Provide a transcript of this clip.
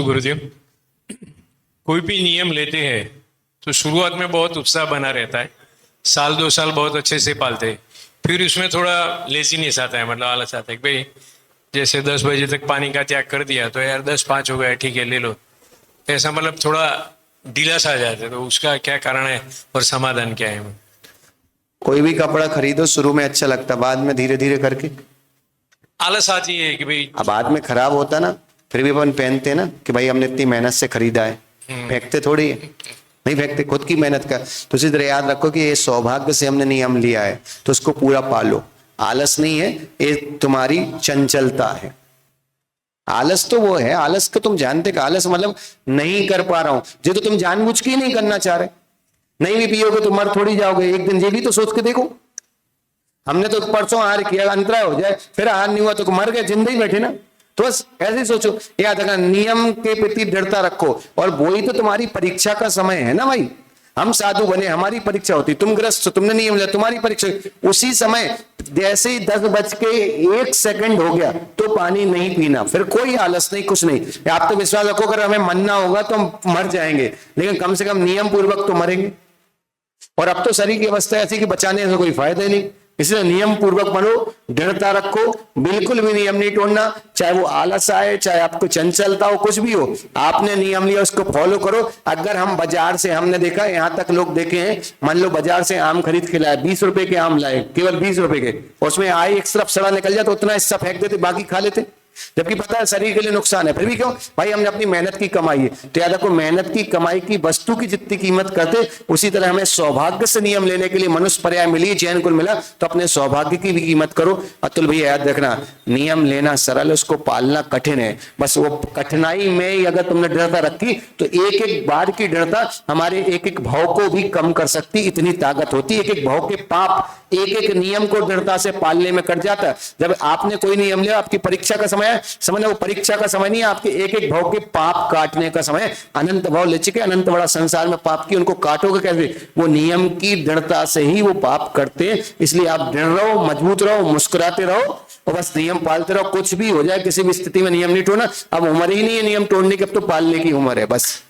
गुरुदेव, कोई भी नियम लेते हैं तो शुरुआत में बहुत उत्साह बना रहता है, साल 2 साल बहुत अच्छे से पालते हैं, फिर उसमें थोड़ा लेजीनेस आता है, मतलब आलस आता है कि भाई जैसे 10 बजे तक पानी का त्याग कर दिया तो यार 10:05 हो गया, ठीक है ले लो, ऐसा मतलब थोड़ा ढीला सा आ जाता है। तो उसका क्या कारण है और समाधान क्या है? कोई भी कपड़ा खरीदो शुरू में अच्छा लगता, बाद में धीरे धीरे करके आलस आती है कि भाई अब बाद में खराब होता ना, फिर भी अपन पहनते ना कि भाई हमने इतनी मेहनत से खरीदा है, फेंकते थोड़ी है, नहीं फेंकते, खुद की मेहनत का। तो इसी तरह याद रखो कि ये सौभाग्य से हमने नियम लिया है तो उसको पूरा पालो। आलस नहीं है, ये तुम्हारी चंचलता है। आलस तो वो है, आलस को तुम जानते कि आलस मतलब नहीं कर पा रहा हूं, जो तो तुम जानबूझ के ही नहीं करना चाह रहे। नहीं भी पियोगे तो मर थोड़ी जाओगे एक दिन, ये भी तो सोच के देखो। हमने तो परसों आहार किया, अंतरा हो जाए, फिर आहार नहीं हुआ तो मर गए, जिंदा ही बैठे ना। तो बस ऐसे ही सोचो, याद रखना नियम के प्रति दृढ़ता रखो। और वही तो तुम्हारी परीक्षा का समय है ना भाई। हम साधु बने, हमारी परीक्षा होती, तुम ग्रस्त हो, तुमने नियम लिया, तुम्हारी परीक्षा। उसी समय जैसे ही 10:01 हो गया तो पानी नहीं पीना, फिर कोई आलस नहीं, कुछ नहीं। आप तो विश्वास रखो अगर हमें मरना होगा तो हम मर जाएंगे, लेकिन कम से कम नियम पूर्वक तो मरेंगे। और अब तो शरीर की अवस्था ऐसी कि बचाने से कोई फायदा ही नहीं, इसलिए नियम पूर्वक बनो, दृढ़ता रखो, बिल्कुल भी नियम नहीं तोड़ना। चाहे वो आलस आए, चाहे आपको चंचलता हो, कुछ भी हो, आपने नियम लिया उसको फॉलो करो। अगर हम बाजार से, हमने देखा यहां तक लोग देखे हैं, मान लो बाजार से आम खरीद के लाए, 20 रुपए के आम लाए, केवल 20 रुपए के, उसमें आए एक तरफ सड़ा निकल जाए तो उतना हिस्सा फेंक देते, बाकी खा लेते, जबकि पता है शरीर के लिए नुकसान है। फिर भी क्यों भाई, हमने अपनी मेहनत की कमाई है। तो याद रखो, मेहनत की कमाई की वस्तु की जितनी कीमत करते, उसी तरह हमें सौभाग्य से नियम लेने के लिए मनुष्य पर्याय मिली, चैन कुल मिला, तो अपने सौभाग्य की भी कीमत करो। अतुल भैया याद रखना, नियम लेना सरल है, उसको पालना कठिन है। बस वो कठिनाई में ही अगर तुमने दृढ़ता रखी तो एक एक बार की दृढ़ता हमारे एक एक भाव को भी कम कर सकती, इतनी ताकत होती। एक एक भाव के पाप एक एक नियम को दृढ़ता से पालने में कट जाता है। जब आपने कोई नियम लिया, आपकी परीक्षा का समय है, समझना वो परीक्षा का समय नहीं है, आपके एक एक भाव के पाप काटने का समय। अनंत भाव ले चुके, अनंत बड़ा संसार में पाप की, उनको काटोगे कैसे? वो नियम की दृढ़ता से ही वो पाप करते हैं। इसलिए आप दृढ़ रहो, मजबूत रहो, मुस्कुराते रहो और बस नियम पालते रहो। कुछ भी हो जाए, किसी भी स्थिति में नियम नहीं तोड़ना। अब उम्र ही नहीं है नियम तोड़ने की, अब तो पालने की उम्र है बस।